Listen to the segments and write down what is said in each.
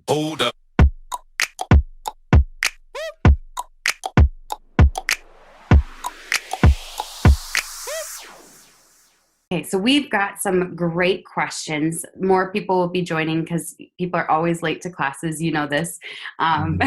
Hold up. Okay, so we've got some great questions. More people will be joining because people are always late to classes. You know this. Um,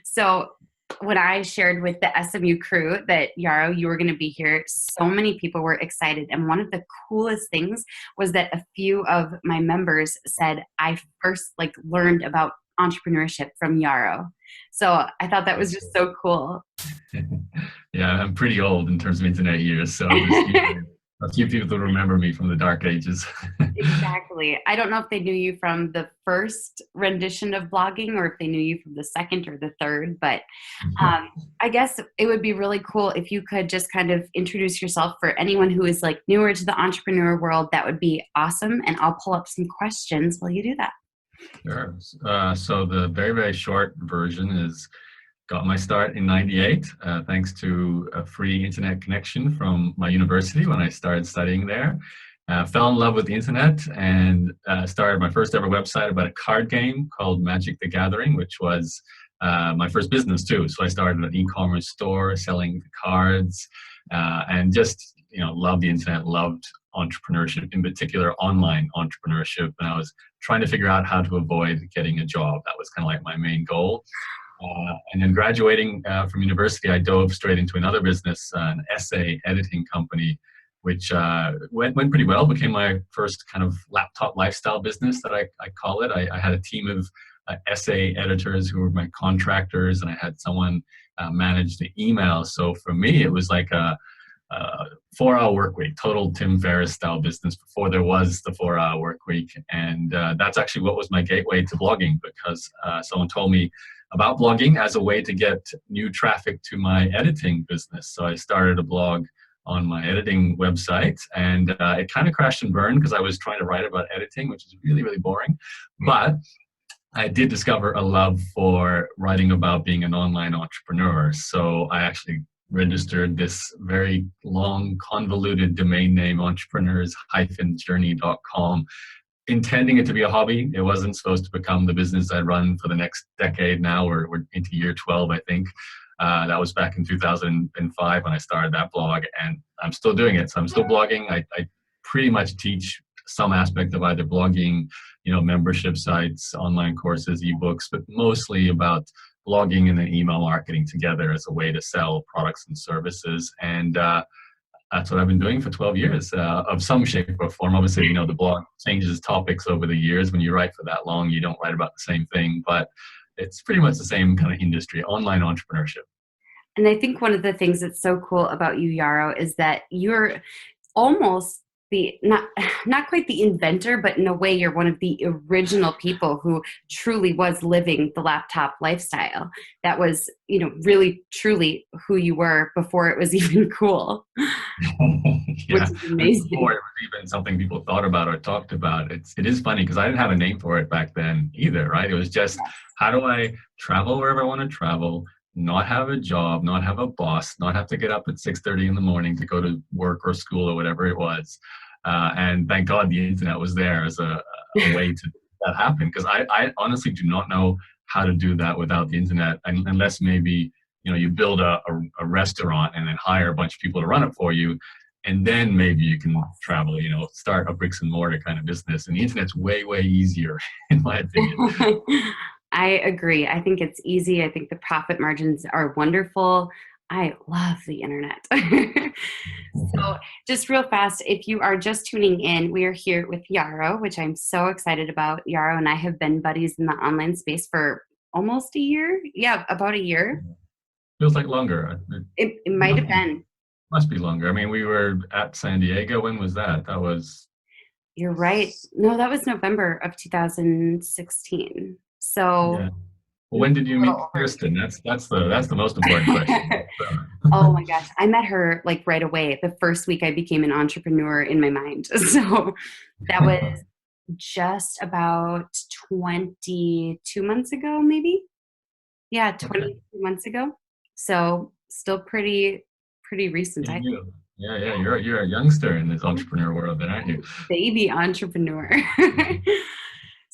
so when I shared with the SMU crew that Yaro, you were going to be here, so many people were excited. And one of the coolest things was that a few of my members said, I first learned about entrepreneurship from Yaro. So I thought that was just so cool. Yeah, I'm pretty old in terms of internet years, so there's a few people that remember me from the dark ages. Exactly. I don't know if they knew you from the first rendition of blogging or if they knew you from the second or the third, but I guess it would be really cool if you could just kind of introduce yourself for anyone who is newer to the entrepreneur world. That would be awesome. And I'll pull up some questions while you do that. Sure. So the very, very short version is got my start in '98, thanks to a free internet connection from my university when I started studying there. Fell in love with the internet and started my first ever website about a card game called Magic the Gathering, which was my first business too. So I started an e-commerce store selling cards and just, loved the internet, loved entrepreneurship, in particular online entrepreneurship. And I was trying to figure out how to avoid getting a job. That was kind of like my main goal. And then graduating from university, I dove straight into another business, an essay editing company, which went pretty well, became my first kind of laptop lifestyle business that I call it. I had a team of essay editors who were my contractors, and I had someone manage the email. So for me, it was like a 4-hour work week, total Tim Ferriss style business before there was the 4-hour work week. And that's actually what was my gateway to blogging, because someone told me about blogging as a way to get new traffic to my editing business. So I started a blog on my editing website, and it kind of crashed and burned because I was trying to write about editing, which is really, really boring. But I did discover a love for writing about being an online entrepreneur. So I actually registered this very long, convoluted domain name, entrepreneurs-journey.com, intending it to be a hobby. It wasn't supposed to become the business I'd run for the next decade now. We're into year 12, I think. That was back in 2005 when I started that blog, and I'm still doing it. So I'm still blogging. I pretty much teach some aspect of either blogging, membership sites, online courses, ebooks, but mostly about blogging and then email marketing together as a way to sell products and services. And that's what I've been doing for 12 years of some shape or form. Obviously, the blog changes topics over the years. When you write for that long, you don't write about the same thing, but it's pretty much the same kind of industry, online entrepreneurship. And I think one of the things that's so cool about you, Yaro, is that you're almost not quite the inventor, but in a way you're one of the original people who truly was living the laptop lifestyle. That was, really truly who you were before it was even cool. Yeah. Which is amazing. Before it was even something people thought about or talked about. It is funny because I didn't have a name for it back then either, right? It was just, how do I travel wherever I want to travel, not have a job, not have a boss, not have to get up at 6:30 in the morning to go to work or school or whatever it was. And thank God the internet was there as a way to make that happen. Because I honestly do not know how to do that without the internet, unless maybe, you build a restaurant and then hire a bunch of people to run it for you. And then maybe you can travel, start a bricks and mortar kind of business. And the internet's way, way easier, in my opinion. I agree. I think it's easy. I think the profit margins are wonderful. I love the internet. So just real fast, if you are just tuning in, we are here with Yaro, which I'm so excited about. Yaro and I have been buddies in the online space for almost a year. Yeah, about a year. Feels like longer. It might have been. Must be longer. I mean, we were at San Diego. When was that? That was... You're right. No, that was November of 2016. So... Yeah. Well, when did you meet Pedersen? That's the most important question. Oh my gosh. I met her right away. The first week I became an entrepreneur in my mind. So that was just about 22 months ago, maybe. Yeah, 22 months ago. So still pretty recent. I think. Yeah. You're a youngster in this entrepreneur world, then, aren't you? Baby entrepreneur.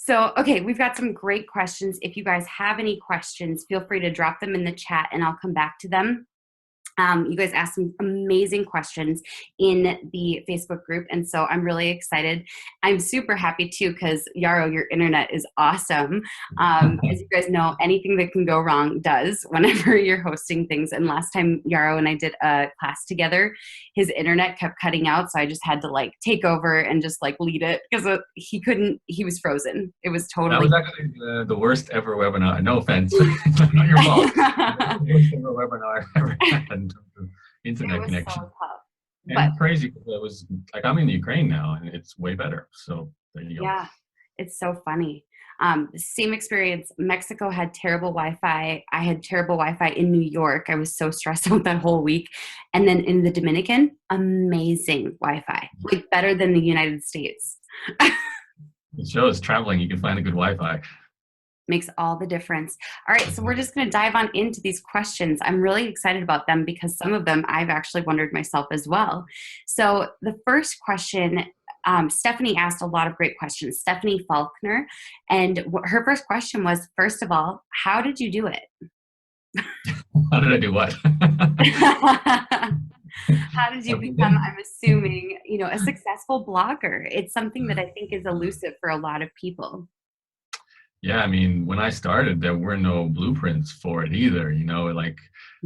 So, okay, we've got some great questions. If you guys have any questions, feel free to drop them in the chat and I'll come back to them. You guys asked some amazing questions in the Facebook group, and so I'm really excited. I'm super happy too because Yaro, your internet is awesome. As you guys know, anything that can go wrong does whenever you're hosting things. And last time Yaro and I did a class together, his internet kept cutting out, so I just had to like take over and just like lead it because he couldn't. He was frozen. It was totally. That was actually the worst ever webinar. No offense, not your fault. The worst ever webinar I've ever had in terms of internet connection. So tough. And crazy because it was like I'm in Ukraine now and it's way better. So there you go. Yeah, it's so funny. Same experience. Mexico had terrible Wi-Fi. I had terrible Wi-Fi in New York. I was so stressed out that whole week. And then in the Dominican, amazing Wi-Fi, like better than the United States. It shows traveling, you can find a good Wi-Fi. Makes all the difference. All right, so we're just going to dive on into these questions. I'm really excited about them because some of them I've actually wondered myself as well. So the first question, Stephanie asked a lot of great questions, Stephanie Faulkner, and her first question was, first of all, how did you do it? How did I do what? How did you become, I'm assuming, a successful blogger? It's something that I think is elusive for a lot of people. Yeah, I mean, when I started, there were no blueprints for it either.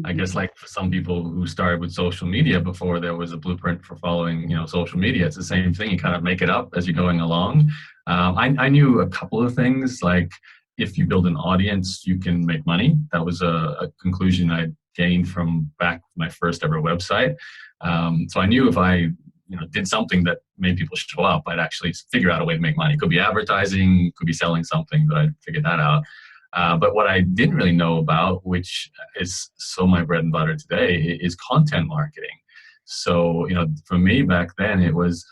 I guess like for some people who started with social media before there was a blueprint for following, social media, it's the same thing. You kind of make it up as you're going along. I knew a couple of things, like if you build an audience, you can make money. That was a conclusion I gained from back my first ever website. So I knew if I did something that made people show up, I'd actually figure out a way to make money. It could be advertising, could be selling something, but I'd figure that out. But what I didn't really know about, which is so my bread and butter today, is content marketing. So, for me back then, it was,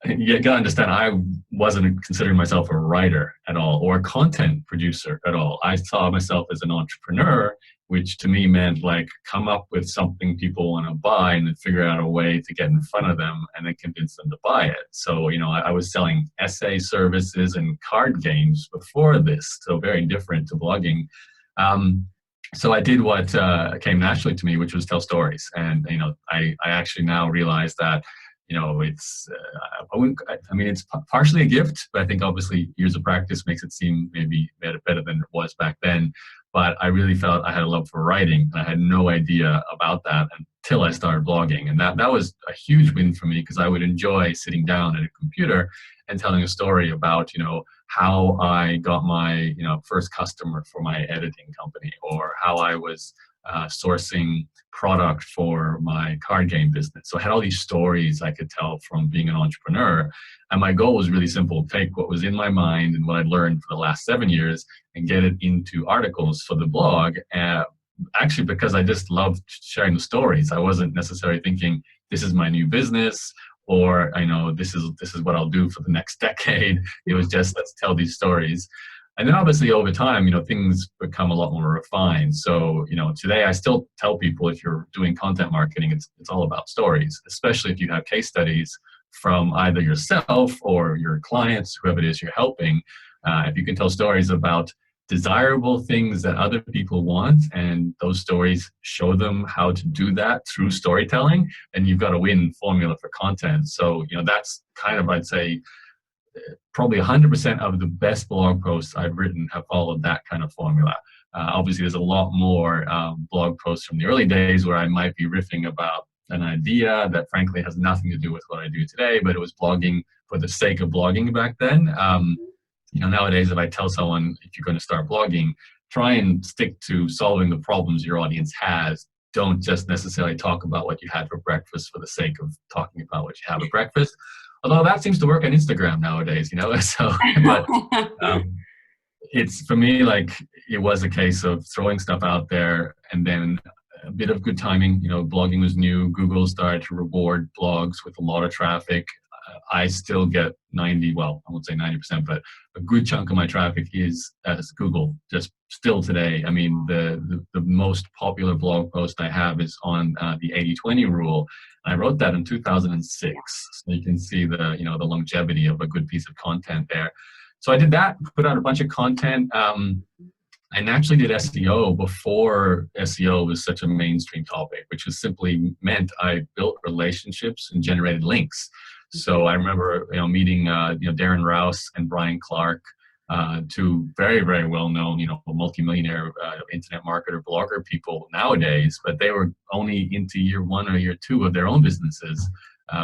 you gotta understand, I wasn't considering myself a writer at all or a content producer at all. I saw myself as an entrepreneur, which to me meant like come up with something people want to buy and then figure out a way to get in front of them and then convince them to buy it. So, I was selling essay services and card games before this, so very different to blogging. So I did what came naturally to me, which was tell stories. And, I actually now realize that it's it's partially a gift, but I think obviously years of practice makes it seem maybe better than it was back then. But I really felt I had a love for writing, and I had no idea about that until I started blogging. And that was a huge win for me because I would enjoy sitting down at a computer and telling a story about, how I got my, first customer for my editing company, or how I was sourcing product for my card game business. So I had all these stories I could tell from being an entrepreneur. And my goal was really simple: take what was in my mind and what I'd learned for the last 7 years and get it into articles for the blog. Actually, because I just loved sharing the stories. I wasn't necessarily thinking this is my new business, or this is what I'll do for the next decade. It was just, let's tell these stories. And then obviously over time, things become a lot more refined. So, today I still tell people, if you're doing content marketing, it's all about stories, especially if you have case studies from either yourself or your clients, whoever it is you're helping. If you can tell stories about desirable things that other people want, and those stories show them how to do that through storytelling, then you've got a win formula for content. So, that's kind of, I'd say, probably 100% of the best blog posts I've written have followed that kind of formula. Obviously, there's a lot more blog posts from the early days where I might be riffing about an idea that frankly has nothing to do with what I do today, but it was blogging for the sake of blogging back then. Nowadays, if I tell someone, if you're going to start blogging, try and stick to solving the problems your audience has. Don't just necessarily talk about what you had for breakfast for the sake of talking about what you have at breakfast. Although that seems to work on Instagram nowadays, So, but it's, for me, like, it was a case of throwing stuff out there, and then a bit of good timing. Blogging was new. Google started to reward blogs with a lot of traffic. I still get 90, well, I won't say 90%, but a good chunk of my traffic is as Google, just still today. I mean, the most popular blog post I have is on the 80-20 rule. I wrote that in 2006. So you can see the longevity of a good piece of content there. So I did that, put out a bunch of content. I naturally did SEO before SEO was such a mainstream topic, which was simply meant I built relationships and generated links. So I remember, meeting, Darren Rouse and Brian Clark, two very, very well-known, multimillionaire internet marketer, blogger people nowadays, but they were only into year 1 or year 2 of their own businesses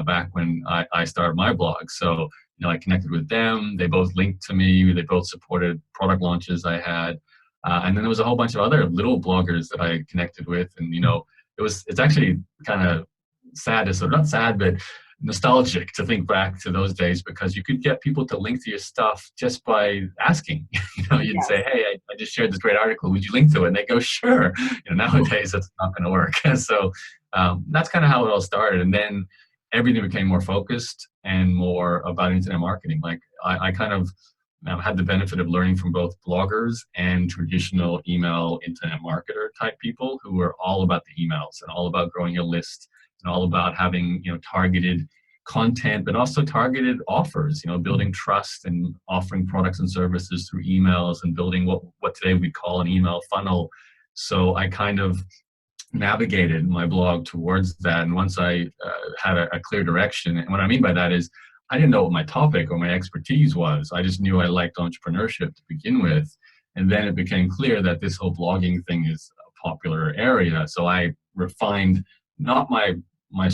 back when I started my blog. So, I connected with them. They both linked to me. They both supported product launches I had. And then there was a whole bunch of other little bloggers that I connected with. And, it's actually kind of sad, not sad, but nostalgic to think back to those days, because you could get people to link to your stuff just by asking. You'd Yes. say, hey, I just shared this great article. Would you link to it? And they go, sure. Nowadays, that's not going to work. So that's kind of how it all started. And then everything became more focused and more about internet marketing. Like I kind of had the benefit of learning from both bloggers and traditional email internet marketer type people who were all about the emails and all about growing your list and all about having, targeted content, but also targeted offers, building trust and offering products and services through emails and building what today we call an email funnel. So I kind of navigated my blog towards that. And once I had a clear direction, and what I mean by that is I didn't know what my topic or my expertise was. I just knew I liked entrepreneurship to begin with. And then it became clear that this whole blogging thing is a popular area. So I refined not my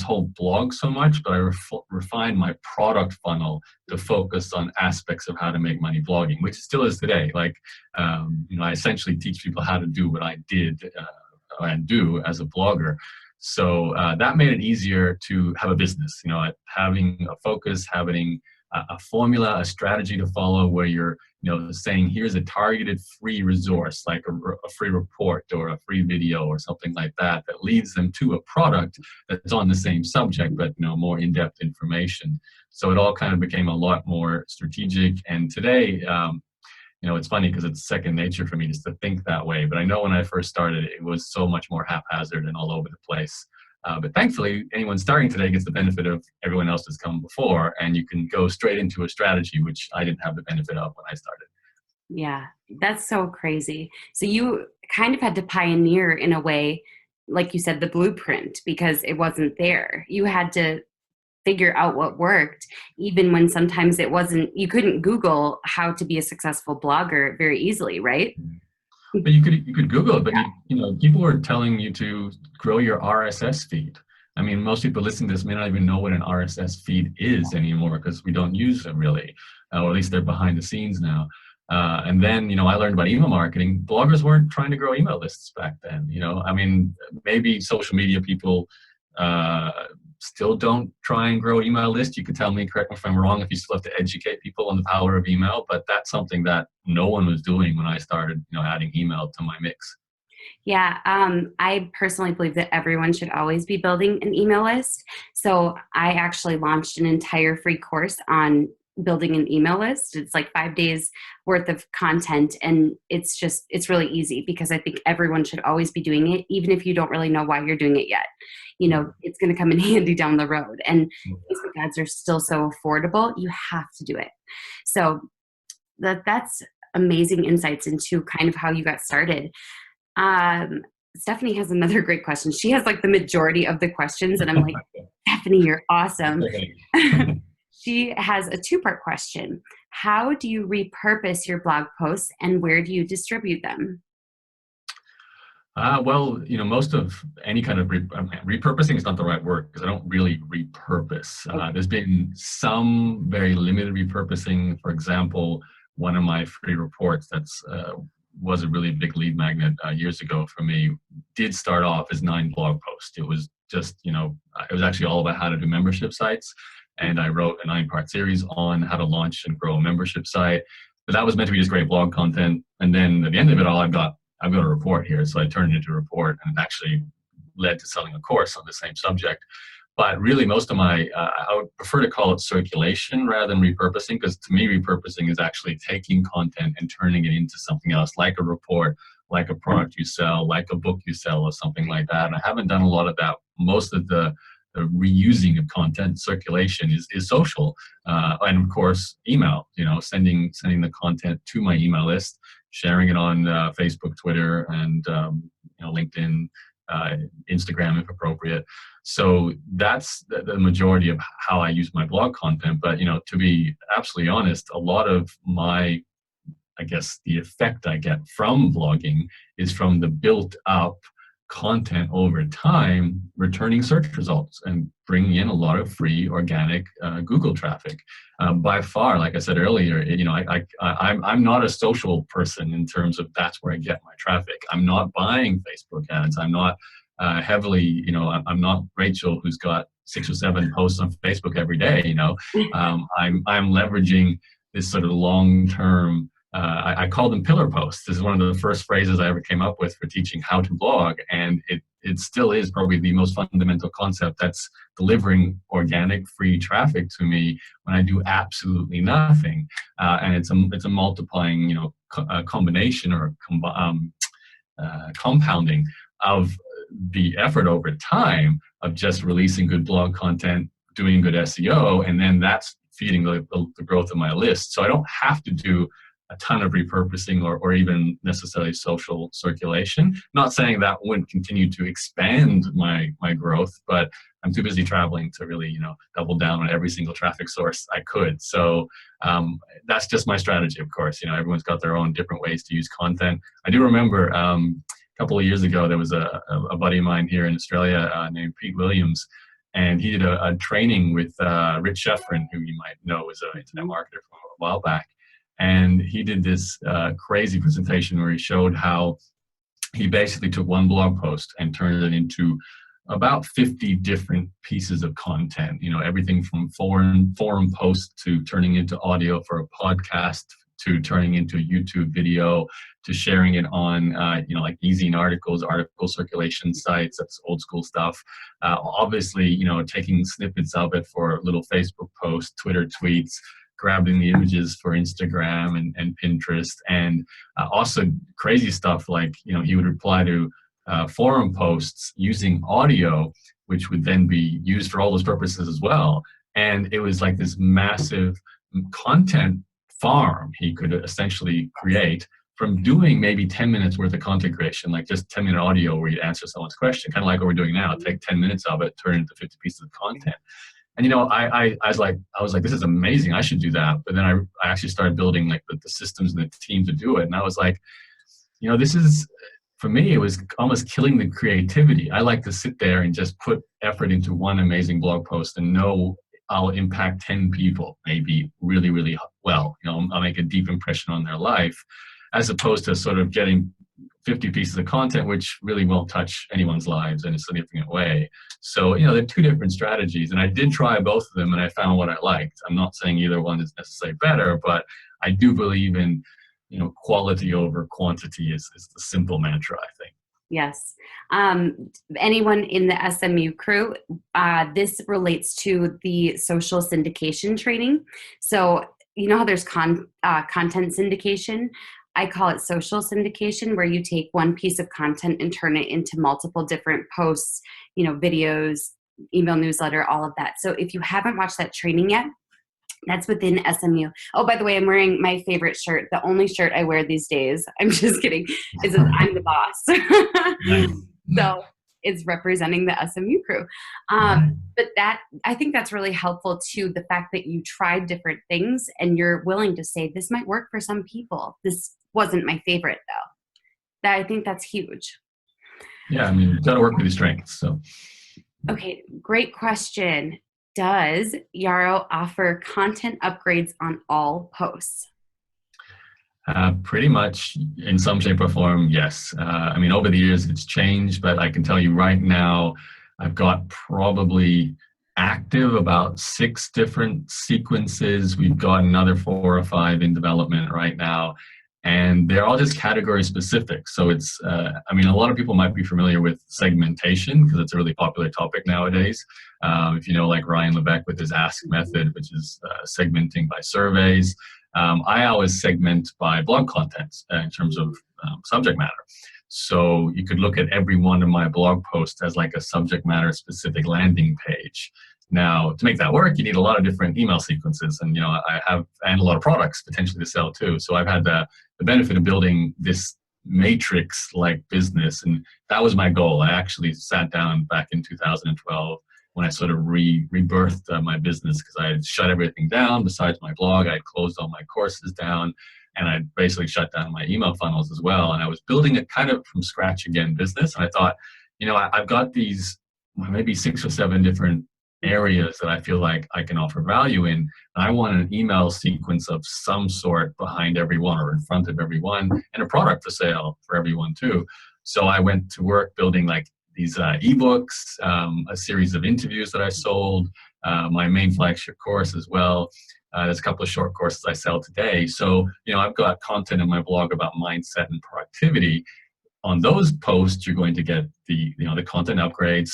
whole blog so much, but I refined my product funnel to focus on aspects of how to make money blogging, which it still is today. Like, I essentially teach people how to do what I did and do as a blogger. So that made it easier to have a business, having a focus, having a formula, a strategy to follow where you're, saying here's a targeted free resource, like a free report or a free video or something like that, that leads them to a product that's on the same subject, but, more in-depth information. So it all kind of became a lot more strategic. And today, it's funny because it's second nature for me just to think that way. But I know when I first started, it was so much more haphazard and all over the place. But thankfully, anyone starting today gets the benefit of everyone else that's come before, and you can go straight into a strategy, which I didn't have the benefit of when I started. Yeah, that's so crazy. So you kind of had to pioneer in a way, like you said, the blueprint, because it wasn't there. You had to figure out what worked, even when sometimes it wasn't, you couldn't Google how to be a successful blogger very easily, right? But you could Google it, but people were telling you to grow your RSS feed. I mean, most people listening to this may not even know what an RSS feed is anymore because we don't use it really, or at least they're behind the scenes now. And then, I learned about email marketing. Bloggers weren't trying to grow email lists back then. I mean, maybe social media people still don't try and grow email lists. You can tell me, correct me if I'm wrong, if you still have to educate people on the power of email, but that's something that no one was doing when I started, adding email to my mix. Yeah, I personally believe that everyone should always be building an email list. So I actually launched an entire free course on building an email list. It's like 5 days worth of content. And it's really easy because I think everyone should always be doing it, even if you don't really know why you're doing it yet. It's going to come in handy down the road. And Facebook ads are still so affordable. You have to do it. So that's amazing insights into kind of how you got started. Stephanie has another great question. She has like the majority of the questions and I'm like, Stephanie, you're awesome. She has a 2-part question. How do you repurpose your blog posts and where do you distribute them? Well, most of any kind of repurposing is not the right word because I don't really repurpose. There's been some very limited repurposing. For example, one of my free reports that's was a really big lead magnet years ago for me did start off as 9 blog posts. It was just, it was actually all about how to do membership sites. And I wrote a 9-part series on how to launch and grow a membership site. But that was meant to be just great blog content. And then at the end of it all, I've got a report here. So I turned it into a report and it actually led to selling a course on the same subject. But really most of my, I would prefer to call it circulation rather than repurposing, because to me, repurposing is actually taking content and turning it into something else, like a report, like a product you sell, like a book you sell or something like that. And I haven't done a lot of that. Most of the reusing of content, circulation is social, and of course email. Sending the content to my email list, sharing it on Facebook, Twitter, and LinkedIn, Instagram if appropriate. So that's the majority of how I use my blog content. But to be absolutely honest, a lot of my, I guess, the effect I get from blogging is from the built up content over time, returning search results and bringing in a lot of free organic Google traffic. By far, like I said earlier, I'm not a social person in terms of that's where I get my traffic. I'm not buying Facebook ads. I'm not heavily, I'm not Rachel who's got 6 or 7 posts on Facebook every day. I'm leveraging this sort of long-term. I call them pillar posts. This is one of the first phrases I ever came up with for teaching how to blog, and it still is probably the most fundamental concept that's delivering organic free traffic to me when I do absolutely nothing. And it's a multiplying, combination or compounding of the effort over time of just releasing good blog content, doing good SEO, and then that's feeding the growth of my list. So I don't have to do a ton of repurposing or even necessarily social circulation. Not saying that wouldn't continue to expand my growth, but I'm too busy traveling to really, double down on every single traffic source I could. So that's just my strategy, of course. Everyone's got their own different ways to use content. I do remember a couple of years ago, there was a buddy of mine here in Australia named Pete Williams, and he did a training with Rich Sheffrin, who you might know was an internet marketer from a while back. And he did this crazy presentation where he showed how he basically took one blog post and turned it into about 50 different pieces of content, everything from forum posts to turning into audio for a podcast, to turning into a YouTube video, to sharing it on, like e-zine articles, article circulation sites. That's old school stuff. Obviously, taking snippets of it for little Facebook posts, Twitter tweets, grabbing the images for Instagram and Pinterest, and also crazy stuff like, he would reply to forum posts using audio, which would then be used for all those purposes as well. And it was like this massive content farm he could essentially create from doing maybe 10 minutes worth of content creation, like just 10-minute audio where you answer someone's question, kind of like what we're doing now. Take 10 minutes of it, turn it into 50 pieces of content. And I was like, this is amazing. I should do that. But then I actually started building like the systems and the team to do it. And I was like, this is, for me, it was almost killing the creativity. I like to sit there and just put effort into one amazing blog post and know I'll impact 10 people, maybe really, really well. I'll make a deep impression on their life, as opposed to sort of getting 50 pieces of content, which really won't touch anyone's lives in a significant way. So, they're two different strategies. And I did try both of them and I found what I liked. I'm not saying either one is necessarily better, but I do believe in, quality over quantity is the simple mantra, I think. Yes. Anyone in the SMU crew, this relates to the social syndication training. So, how there's content syndication? I call it social syndication, where you take one piece of content and turn it into multiple different posts, videos, email newsletter, all of that. So if you haven't watched that training yet, that's within SMU. Oh, by the way, I'm wearing my favorite shirt. The only shirt I wear these days, I'm just kidding, is I'm the boss. So it's representing the SMU crew. But I think that's really helpful too, the fact that you tried different things and you're willing to say, this might work for some people. This wasn't my favorite though. I think that's huge. Yeah, you got to work with your strengths. So. Okay, great question. Does Yaro offer content upgrades on all posts? Pretty much in some shape or form, yes. Over the years it's changed, but I can tell you right now, I've got probably active about 6 different sequences. We've got another 4 or 5 in development right now. And they're all just category specific. So it's, a lot of people might be familiar with segmentation because it's a really popular topic nowadays. If like Ryan Lebeck with his Ask method, which is segmenting by surveys. I always segment by blog content in terms of subject matter. So you could look at every one of my blog posts as like a subject matter specific landing page. Now, to make that work, you need a lot of different email sequences, and and a lot of products potentially to sell too. So I've had the benefit of building this matrix-like business, and that was my goal. I actually sat down back in 2012 when I sort of rebirthed my business, because I had shut everything down besides my blog. I had closed all my courses down, and I basically shut down my email funnels as well. And I was building a kind of from scratch again business. And I thought, I've got these maybe 6 or 7 different areas that I feel like I can offer value in. And I want an email sequence of some sort behind everyone or in front of everyone, and a product for sale for everyone too. So I went to work building like these ebooks, a series of interviews that I sold, my main flagship course as well. There's a couple of short courses I sell today. So, I've got content in my blog about mindset and productivity. On those posts, you're going to get the content upgrades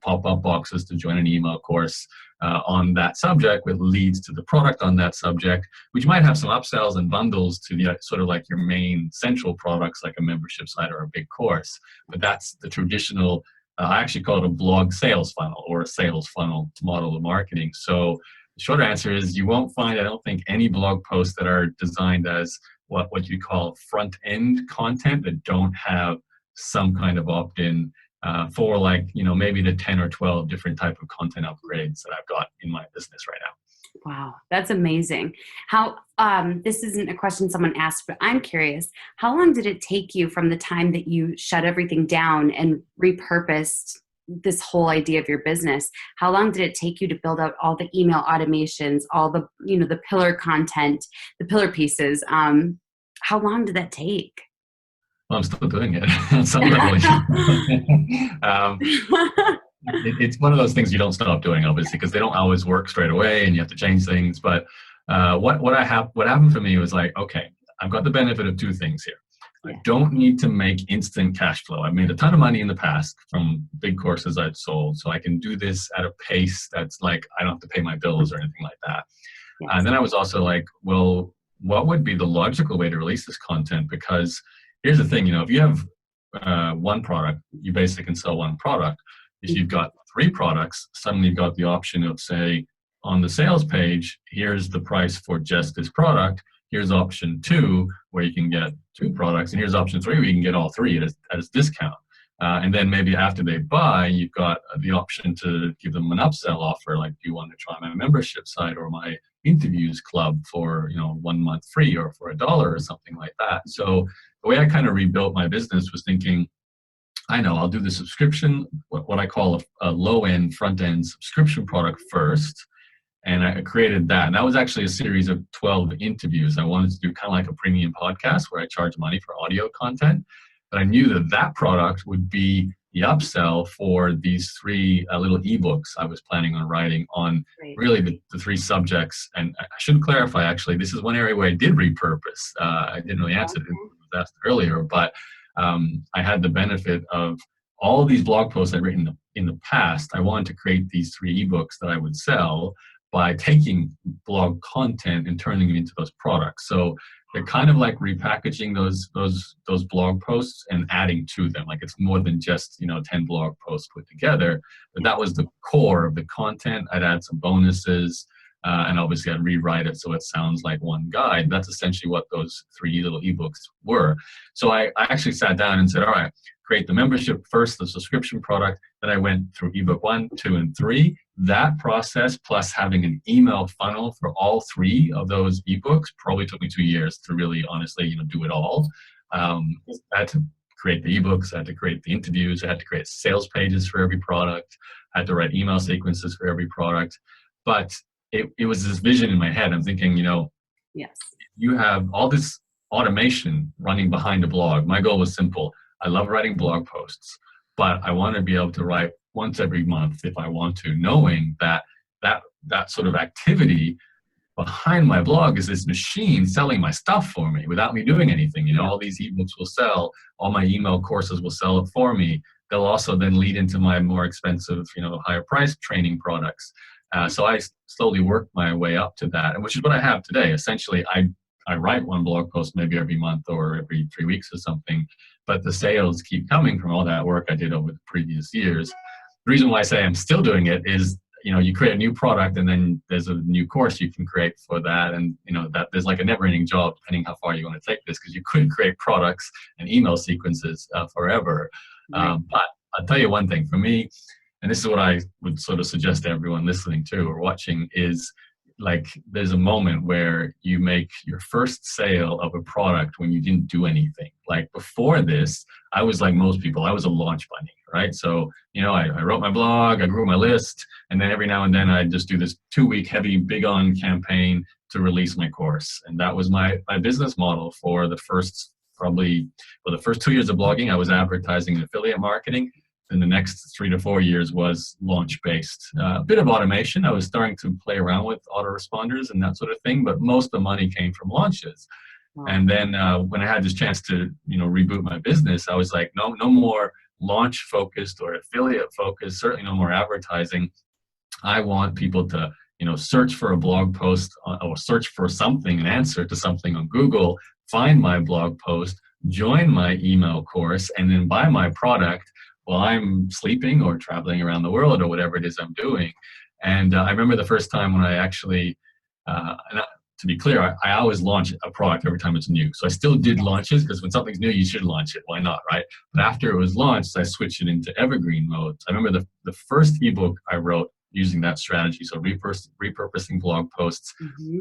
/ pop-up boxes to join an email course on that subject, with leads to the product on that subject, which might have some upsells and bundles to the sort of like your main central products, like a membership site or a big course. But that's the traditional, I actually call it a blog sales funnel or a sales funnel model of marketing. So the short answer is you won't find, I don't think, any blog posts that are designed as what you call front-end content that don't have some kind of opt-in for maybe the 10 or 12 different type of content upgrades that I've got in my business right now. Wow, that's amazing. How this isn't a question someone asked, but I'm curious, how long did it take you from the time that you shut everything down and repurposed this whole idea of your business? How long did it take you to build out all the email automations, all the, the pillar content, the pillar pieces? How long did that take? Well, I'm still doing it on some level. It's one of those things you don't stop doing, obviously, because they don't always work straight away, and you have to change things. But what happened for me was like, okay, I've got the benefit of 2 things here. I don't need to make instant cash flow. I've made a ton of money in the past from big courses I've sold, so I can do this at a pace that's like I don't have to pay my bills or anything like that. Yes. And then I was also like, well, what would be the logical way to release this content? Because here's the thing, if you have one product, you basically can sell one product. If you've got 3 products, suddenly you've got the option of, say, on the sales page, here's the price for just this product. Here's option 2, where you can get 2 products, and here's option 3, where you can get all 3 at a discount. And then maybe after they buy, you've got the option to give them an upsell offer, like, do you want to try my membership site or my interviews club for 1 month free, or for $1 or something like that. So the way I kind of rebuilt my business was thinking, I know I'll do the subscription, what I call a low-end, front-end subscription product first. And I created that. And that was actually a series of 12 interviews. I wanted to do kind of like a premium podcast where I charge money for audio content. But I knew that product would be the upsell for these 3 little ebooks I was planning on writing on really the 3 subjects. And I should clarify, actually, this is one area where I did repurpose. I didn't really answer it, was asked earlier, but I had the benefit of all these blog posts I'd written in the past. I wanted to create these 3 ebooks that I would sell by taking blog content and turning it into those products. So they're kind of like repackaging those blog posts and adding to them. Like, it's more than just 10 blog posts put together. But that was the core of the content. I'd add some bonuses, and obviously I'd rewrite it so it sounds like one guide. That's essentially what those 3 little ebooks were. So I actually sat down and said, all right, create the membership first, the subscription product. Then I went through ebook 1, 2, and 3. That process, plus having an email funnel for all 3 of those ebooks, probably took me 2 years to really, honestly, do it all. I had to create the ebooks, I had to create the interviews, I had to create sales pages for every product, I had to write email sequences for every product. But it was this vision in my head. I'm thinking, yes, you have all this automation running behind a blog. My goal was simple. I love writing blog posts, but I want to be able to write once every month if I want to, knowing that sort of activity behind my blog is this machine selling my stuff for me without me doing anything. All these ebooks will sell, all my email courses will sell it for me. They'll also then lead into my more expensive, higher priced training products. So I slowly worked my way up to that, and which is what I have today. Essentially, I I write one blog post maybe every month or every 3 weeks or something, but the sales keep coming from all that work I did over the previous years. The reason why I say I'm still doing it is, you create a new product and then there's a new course you can create for that. And, that there's like a never ending job depending how far you want to take this, because you could create products and email sequences forever. Right. But I'll tell you one thing for me, and this is what I would sort of suggest to everyone listening to or watching, is like there's a moment where you make your first sale of a product when you didn't do anything. Like before this, I was like most people, I was a launch bunny, right? So, I wrote my blog, I grew my list, and then every now and then I just do this 2-week heavy big on campaign to release my course. And that was my business model for the first the first 2 years of blogging. I was advertising and affiliate marketing. Then the next 3 to 4 years was launch-based. A bit of automation. I was starting to play around with autoresponders and that sort of thing, but most of the money came from launches. Wow. And then when I had this chance to, reboot my business, I was like, no more launch-focused or affiliate-focused, certainly no more advertising. I want people to, search for a blog post or search for something, an answer to something on Google, find my blog post, join my email course, and then buy my product while I'm sleeping or traveling around the world or whatever it is I'm doing. And I remember the first time when I actually, to be clear, I always launch a product every time it's new. So I still did launches, because when something's new, you should launch it. Why not, right? But after it was launched, I switched it into evergreen mode. I remember the first ebook I wrote using that strategy, so repurposing blog posts. Mm-hmm.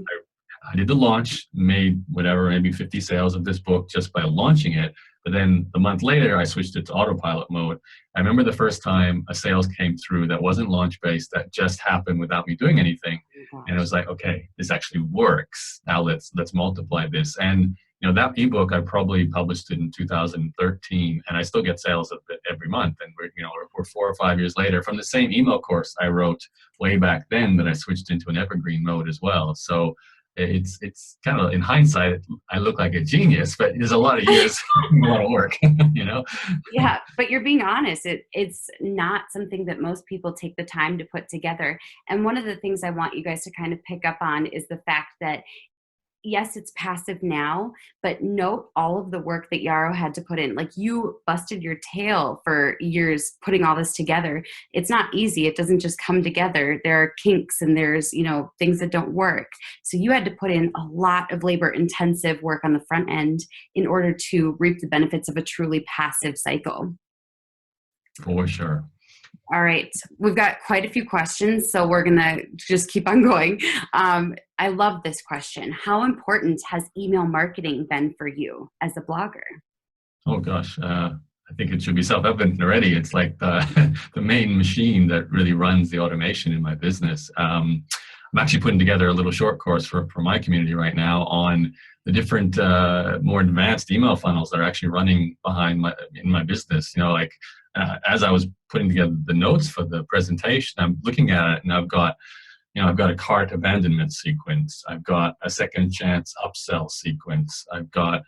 I did the launch, made whatever, maybe 50 sales of this book just by launching it. But then a month later, I switched it to autopilot mode. I remember the first time a sales came through that wasn't launch-based, that just happened without me doing anything. And it was like, okay, this actually works. Now let's multiply this. And that ebook, I probably published it in 2013, and I still get sales of it every month. And we're 4 or 5 years later from the same email course I wrote way back then that I switched into an evergreen mode as well. So it's kind of, in hindsight, I look like a genius, but there's a lot of years, a lot of work, Yeah, but you're being honest. It's not something that most people take the time to put together. And one of the things I want you guys to kind of pick up on is the fact that, yes, it's passive now, but note all of the work that Yaro had to put in. Like, you busted your tail for years putting all this together. It's not easy. It doesn't just come together. There are kinks and there's, things that don't work. So you had to put in a lot of labor-intensive work on the front end in order to reap the benefits of a truly passive cycle. For sure. All right. We've got quite a few questions, so we're going to just keep on going. I love this question. How important has email marketing been for you as a blogger? Oh, gosh. I think it should be self-evident already. It's like the main machine that really runs the automation in my business. I'm actually putting together a little short course for my community right now on the different more advanced email funnels that are actually running in my business. As I was putting together the notes for the presentation, I'm looking at it and I've got a cart abandonment sequence. I've got a second chance upsell sequence. I've got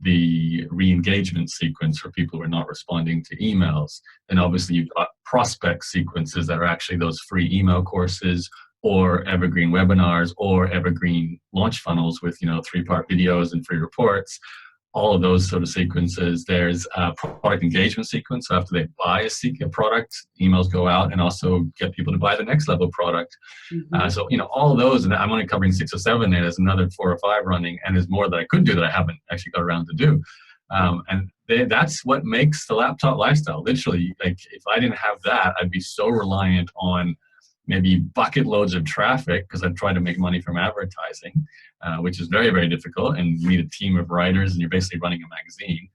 the re-engagement sequence for people who are not responding to emails. And obviously you've got prospect sequences that are actually those free email courses or evergreen webinars or evergreen launch funnels with, 3-part videos and free reports. All of those sort of sequences. There's a product engagement sequence. So after they buy a product, emails go out and also get people to buy the next level product. Mm-hmm. So, all of those, and I'm only covering 6 or 7 there. There's another 4 or 5 running, and there's more that I could do that I haven't actually got around to do. That's what makes the laptop lifestyle. Literally, like, if I didn't have that, I'd be so reliant on maybe bucket loads of traffic, because I'm trying to make money from advertising, which is very, very difficult, and you need a team of writers and you're basically running a magazine.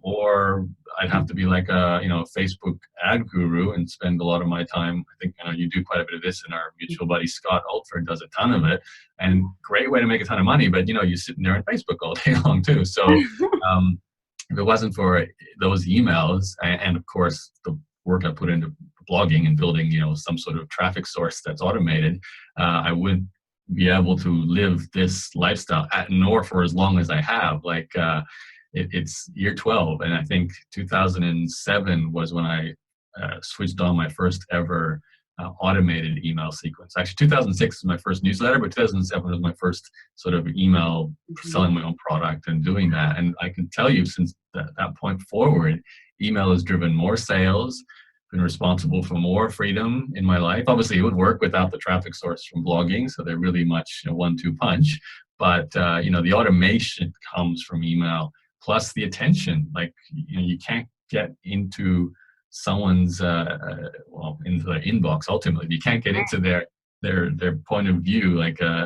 Or I'd have to be like a Facebook ad guru and spend a lot of my time. I think you do quite a bit of this, and our mutual buddy Scott Altford does a ton of it, and great way to make a ton of money. But you're sitting there on Facebook all day long too. So if it wasn't for those emails and of course the work I put into blogging and building, some sort of traffic source that's automated, I wouldn't be able to live this lifestyle nor for as long as I have. Like, it's year 12, and I think 2007 was when I switched on my first ever automated email sequence. Actually, 2006 was my first newsletter, but 2007 was my first sort of email selling my own product and doing that. And I can tell you, since that point forward, email has driven more sales, been responsible for more freedom in my life. Obviously, it would work without the traffic source from blogging, so they're really much a 1-2 punch. But the automation comes from email, plus the attention. Like, you can't get into someone's into their inbox. Ultimately, you can't get into their point of view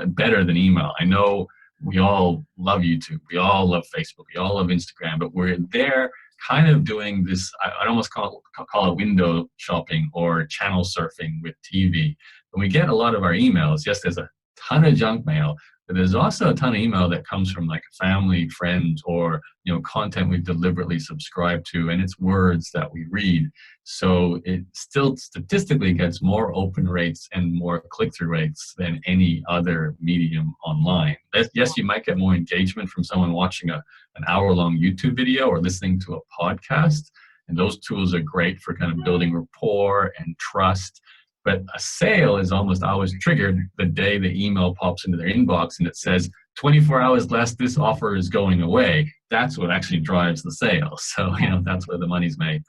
better than email. I know we all love YouTube, we all love Facebook, we all love Instagram, but we're there kind of doing this, I'd almost call it window shopping or channel surfing with TV. When we get a lot of our emails, yes, there's a ton of junk mail, but there's also a ton of email that comes from like family, friends, or content we've deliberately subscribed to, and it's words that we read. So it still statistically gets more open rates and more click-through rates than any other medium online. Yes, you might get more engagement from someone watching an hour-long YouTube video or listening to a podcast, and those tools are great for kind of building rapport and trust. But a sale is almost always triggered the day the email pops into their inbox and it says 24 hours less, this offer is going away. That's what actually drives the sale. So, that's where the money's made.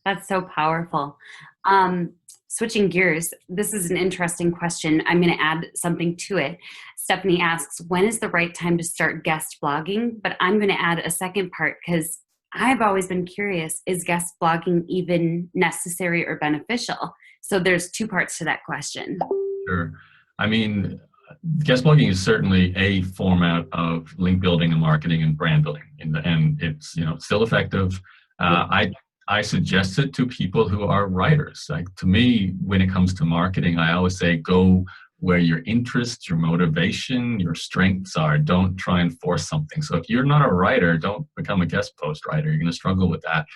That's so powerful. Switching gears, this is an interesting question. I'm going to add something to it. Stephanie asks, when is the right time to start guest blogging? But I'm going to add a second part because I've always been curious, is guest blogging even necessary or beneficial? So there's two parts to that question. Sure. I mean, guest blogging is certainly a format of link building and marketing and brand building, and it's still effective. I suggest it to people who are writers. Like, to me, when it comes to marketing, I always say go where your interests, your motivation, your strengths are. Don't try and force something. So if you're not a writer, don't become a guest post writer. You're going to struggle with that.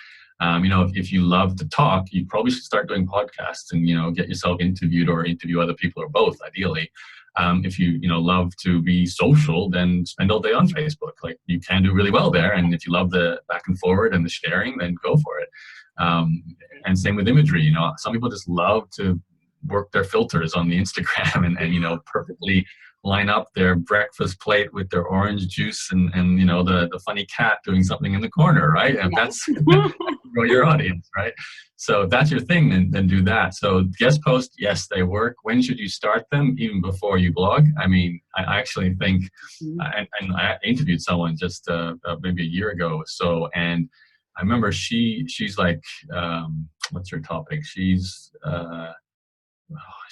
If you love to talk, you probably should start doing podcasts and, get yourself interviewed or interview other people or both, ideally. If you, love to be social, then spend all day on Facebook. Like, you can do really well there. And if you love the back and forward and the sharing, then go for it. And same with imagery. Some people just love to work their filters on the Instagram and perfectly line up their breakfast plate with their orange juice and the funny cat doing something in the corner, right? And that's your audience, right? So if that's your thing, then do that. So guest posts, yes, they work. When should you start them? Even before you blog? I mean, I actually think, and I interviewed someone just maybe a year ago or so, and I remember she's like, what's her topic? She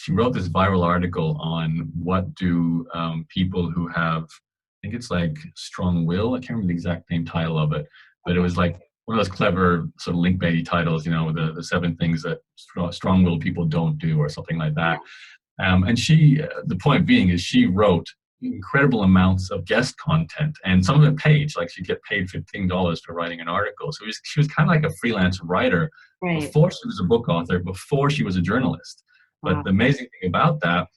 wrote this viral article on what do people who have, I think it's like strong will, I can't remember the exact name title of it, but it was like one of those clever sort of link-baity titles, the 7 things that strong-willed people don't do or something like that. And the point being is she wrote incredible amounts of guest content, and some of it paid. Like, she'd get paid $15 for writing an article. So she was kind of like a freelance writer before she was a book author, before she was a journalist. But the amazing thing about that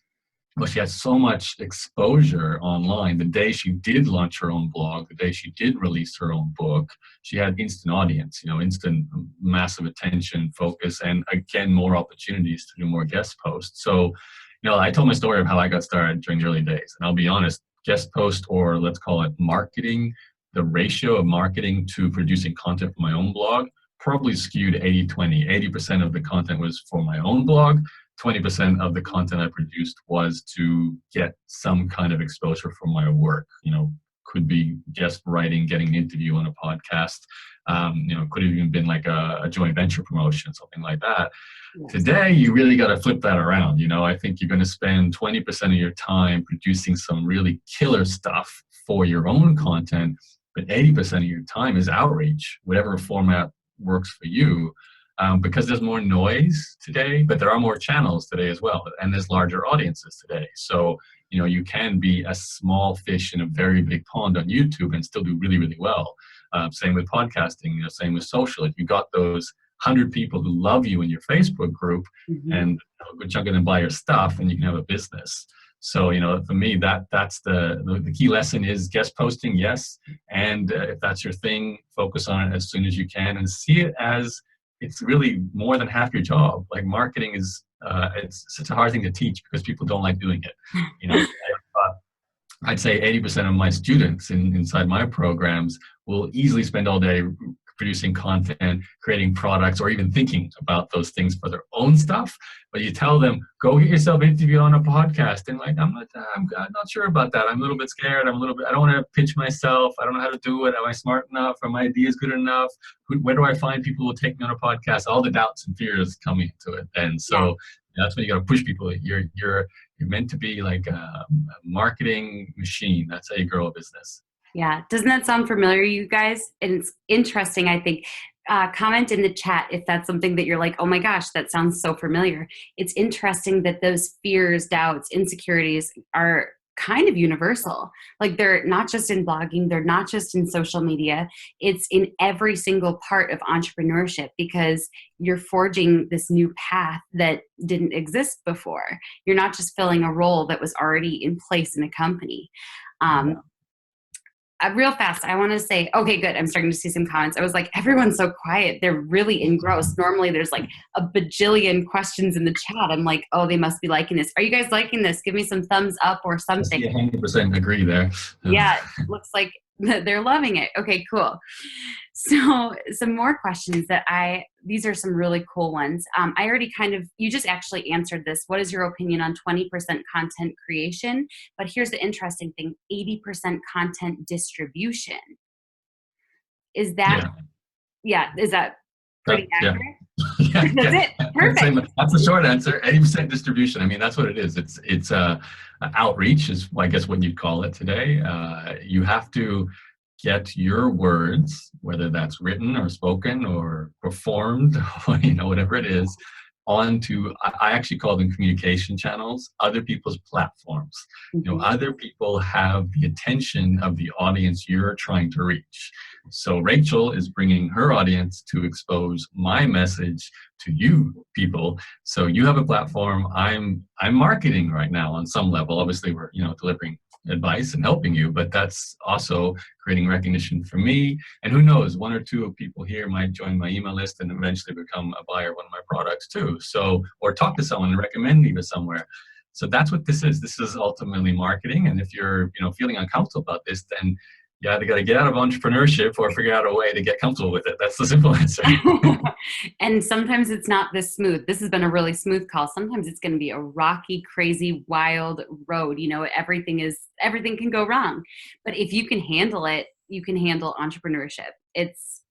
was she had so much exposure online. The day she did launch her own blog, the day she did release her own book, she had instant audience, instant massive attention, focus, and again, more opportunities to do more guest posts. So, I told my story of how I got started during the early days. And I'll be honest, guest post, or let's call it marketing, the ratio of marketing to producing content for my own blog probably skewed 80-20. 80% of the content was for my own blog. 20% of the content I produced was to get some kind of exposure for my work. Could be guest writing, getting an interview on a podcast. Could have even been like a joint venture promotion, something like that. Yes. Today, you really got to flip that around. I think you're going to spend 20% of your time producing some really killer stuff for your own content, but 80% of your time is outreach, whatever format works for you. Because there's more noise today, but there are more channels today as well, and there's larger audiences today. So, you can be a small fish in a very big pond on YouTube and still do really, really well. Same with podcasting, same with social. If you got those 100 people who love you in your Facebook group, and a good chunk of them buy your stuff, and you can have a business. So, for me, that's the key lesson is guest posting, yes. And if that's your thing, focus on it as soon as you can and see it as it's really more than half your job. Like, marketing is it's such a hard thing to teach because people don't like doing it. You know, I'd say 80% of my students inside my programs will easily spend all day producing content, creating products, or even thinking about those things for their own stuff. But you tell them, go get yourself interviewed on a podcast. And like, I'm not sure about that. I'm a little bit scared. I don't want to pitch myself. I don't know how to do it. Am I smart enough? Are my ideas good enough? Where do I find people who will take me on a podcast? All the doubts and fears coming into it. And so that's when you got to push people. You're meant to be like a marketing machine. That's how you grow a business. Yeah. Doesn't that sound familiar, you guys? And it's interesting, I think. Comment in the chat if that's something that you're like, oh my gosh, that sounds so familiar. It's interesting that those fears, doubts, insecurities are kind of universal. Like they're not just in blogging, they're not just in social media. It's in every single part of entrepreneurship because you're forging this new path that didn't exist before. You're not just filling a role that was already in place in a company. Real fast, I want to say, okay, good. I'm starting to see some comments. I was like, everyone's so quiet. They're really engrossed. Normally there's like a bajillion questions in the chat. I'm like, oh, they must be liking this. Are you guys liking this? Give me some thumbs up or something. I 100% agree there. Yeah, looks like they're loving it. Okay, cool. So some more questions these are some really cool ones. I already you just actually answered this. What is your opinion on 20% content creation? But here's the interesting thing, 80% content distribution. Is that, is that pretty accurate? Yeah. That's it. Perfect. That's the short answer. 80% distribution. I mean, that's what it is. It's outreach is, I guess, what you'd call it today. You have to get your words, whether that's written or spoken or performed, or, whatever it is, onto, I actually call them communication channels, other people's platforms. Other people have the attention of the audience you're trying to reach. So Rachel is bringing her audience to expose my message to you people. So you have a platform. I'm marketing right now on some level. Obviously, we're delivering advice and helping you, but that's also creating recognition for me. And who knows, one or two of people here might join my email list and eventually become a buyer of one of my products too. So, or talk to someone and recommend me to somewhere. So that's what this is. This is ultimately marketing. And if you're, feeling uncomfortable about this, then you either got to get out of entrepreneurship or figure out a way to get comfortable with it. That's the simple answer. And sometimes it's not this smooth. This has been a really smooth call. Sometimes it's going to be a rocky, crazy, wild road. Everything can go wrong. But if you can handle it, you can handle entrepreneurship. It's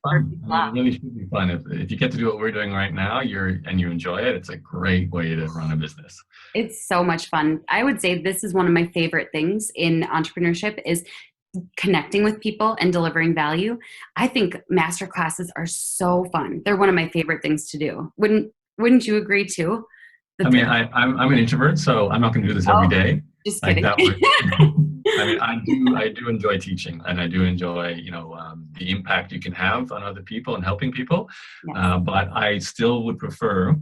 fun. It really should be fun. If you get to do what we're doing right now, and you enjoy it, it's a great way to run a business. It's so much fun. I would say this is one of my favorite things in entrepreneurship is connecting with people and delivering value. I think masterclasses are so fun. They're one of my favorite things to do. Wouldn't you agree too? I'm an introvert, so I'm not going to do this every day. Just kidding. I do enjoy teaching, and I do enjoy, the impact you can have on other people and helping people. Yes. But I still would prefer,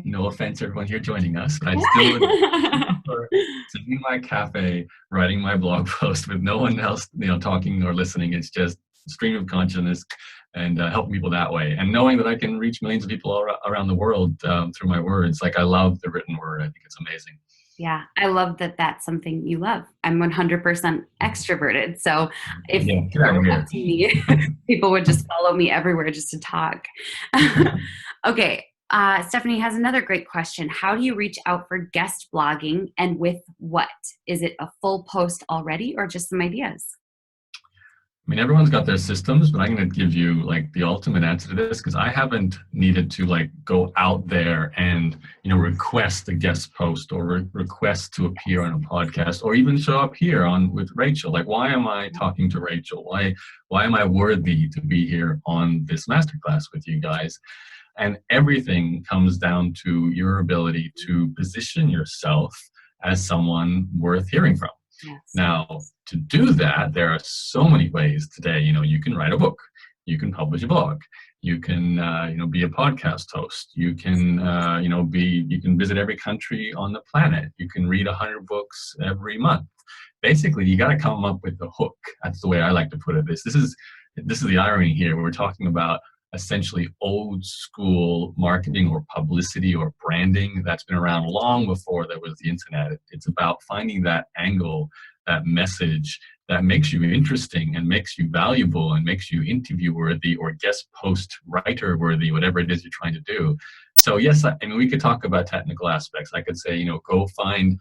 no offense to everyone here joining us, I still would prefer sitting in my cafe, writing my blog post with no one else, talking or listening. It's just stream of consciousness and helping people that way. And knowing that I can reach millions of people around the world through my words. Like, I love the written word. I think it's amazing. Yeah, I love that that's something you love. I'm 100% extroverted. So if me, people would just follow me everywhere just to talk. Okay, Stephanie has another great question. How do you reach out for guest blogging, and with what? Is it a full post already or just some ideas? I mean, everyone's got their systems, but I'm going to give you the ultimate answer to this, because I haven't needed to go out there and, request a guest post or request to appear on a podcast or even show up here with Rachel. Why am I talking to Rachel? Why am I worthy to be here on this masterclass with you guys? And everything comes down to your ability to position yourself as someone worth hearing from. Yes. Now, to do that, there are so many ways today. You can write a book, you can publish a blog, you can, be a podcast host, you can, you can visit every country on the planet, you can read 100 books every month. Basically, you got to come up with the hook. That's the way I like to put it. This is the irony here. We're talking about essentially old school marketing or publicity or branding that's been around long before there was the internet. It's about finding that angle, that message that makes you interesting and makes you valuable and makes you interview worthy or guest post writer worthy, whatever it is you're trying to do. So yes, I mean, we could talk about technical aspects. I could say, go find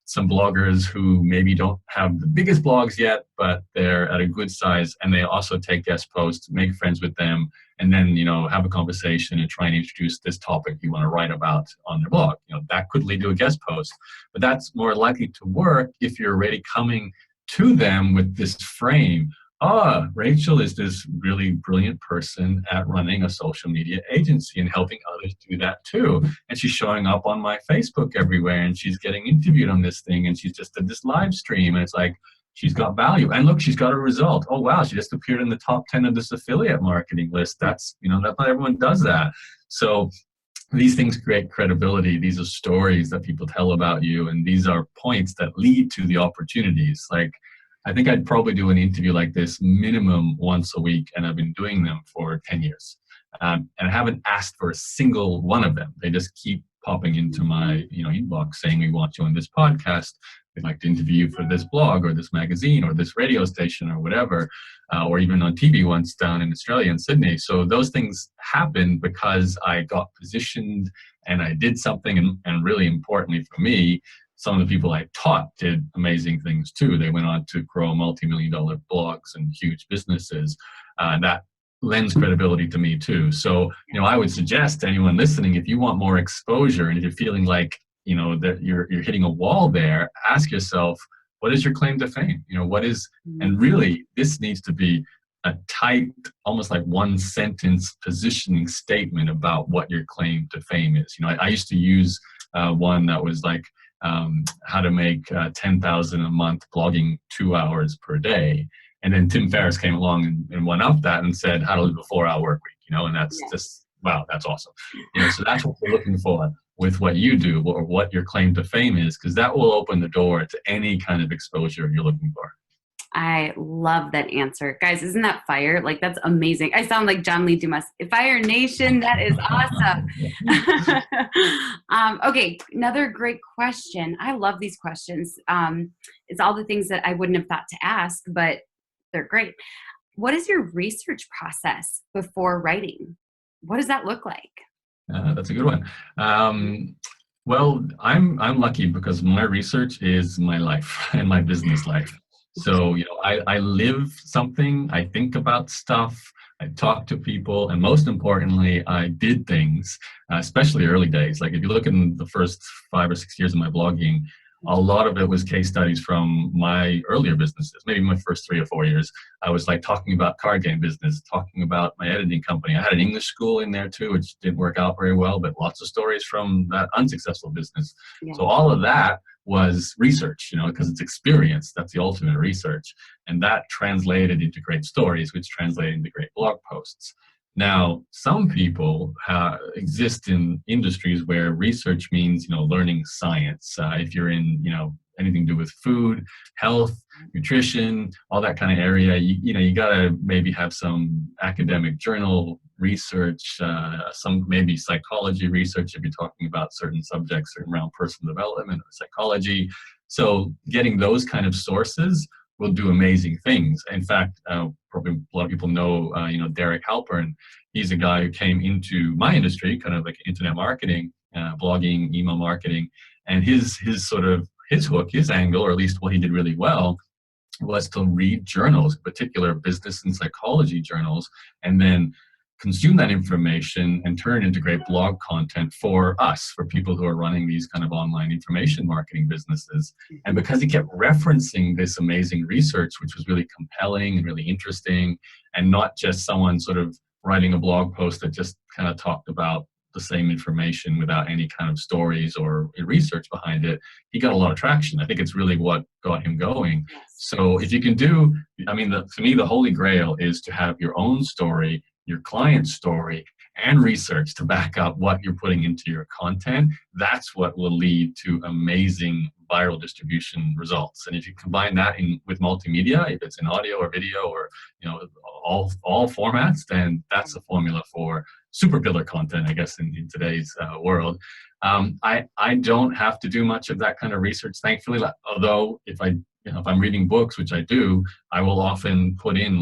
some bloggers who maybe don't have the biggest blogs yet, but they're at a good size, and they also take guest posts, make friends with them, and then, have a conversation and try and introduce this topic you want to write about on their blog. That could lead to a guest post, but that's more likely to work if you're already coming to them with this frame. Rachel is this really brilliant person at running a social media agency and helping others do that too. And she's showing up on my Facebook everywhere, and she's getting interviewed on this thing, and she's just did this live stream, and it's like, she's got value. And look, she's got a result. Oh, wow, she just appeared in the top 10 of this affiliate marketing list. That's, not everyone does that. So these things create credibility. These are stories that people tell about you, and these are points that lead to the opportunities. Like, I think I'd probably do an interview like this minimum once a week, and I've been doing them for 10 years. And I haven't asked for a single one of them. They just keep popping into my inbox saying, we want you on this podcast. We'd like to interview you for this blog or this magazine or this radio station or whatever, or even on TV once down in Australia and Sydney. So those things happen because I got positioned and I did something. And really importantly for me, some of the people I taught did amazing things too. They went on to grow multi-million-dollar blogs and huge businesses. That lends credibility to me too. So, I would suggest to anyone listening, if you want more exposure and if you're feeling like, that you're hitting a wall there, ask yourself, what is your claim to fame? And really this needs to be a tight, almost like one sentence positioning statement about what your claim to fame is. I used to use one that was like, how to make 10,000 a month blogging 2 hours per day. And then Tim Ferriss came along and went up that and said, how to live a 4-hour work week, and that's just, wow, that's awesome. So that's what we're looking for with what you do, or what your claim to fame is, because that will open the door to any kind of exposure you're looking for. I love that answer. Guys, isn't that fire? Like, that's amazing. I sound like John Lee Dumas. Fire Nation, that is awesome. Okay, another great question. I love these questions. It's all the things that I wouldn't have thought to ask, but they're great. What is your research process before writing? What does that look like? That's a good one. Well, I'm lucky because my research is my life and my business life. So, I live something, I think about stuff, I talk to people, and most importantly, I did things, especially early days. Like if you look in the first 5 or 6 years of my blogging, a lot of it was case studies from my earlier businesses, maybe my first 3 or 4 years. I was like talking about card game business, talking about my editing company. I had an English school in there too, which didn't work out very well, but lots of stories from that unsuccessful business. Yeah. So all of that was research, because it's experience. That's the ultimate research. And that translated into great stories, which translated into great blog posts. Now, some people exist in industries where research means, learning science. If you're in, anything to do with food, health, nutrition, all that kind of area, you got to maybe have some academic journal research, some maybe psychology research if you're talking about certain subjects around personal development or psychology. So getting those kind of sources will do amazing things. In fact, probably a lot of people know, Derek Halpern. He's a guy who came into my industry, kind of like internet marketing, blogging, email marketing, and his hook, his angle, or at least what he did really well, was to read journals, in particular business and psychology journals, and then consume that information and turn it into great blog content for us, for people who are running these kind of online information marketing businesses. And because he kept referencing this amazing research, which was really compelling and really interesting, and not just someone sort of writing a blog post that just kind of talked about the same information without any kind of stories or research behind it, he got a lot of traction. I think it's really what got him going. So if you can do, to me, the holy grail is to have your own story, your client's story, and research to back up what you're putting into your content. That's what will lead to amazing viral distribution results. And if you combine that with multimedia, if it's in audio or video or all formats, then that's the formula for super pillar content, I guess, in today's world. I don't have to do much of that kind of research, thankfully. Although if I'm reading books, which I do, I will often put in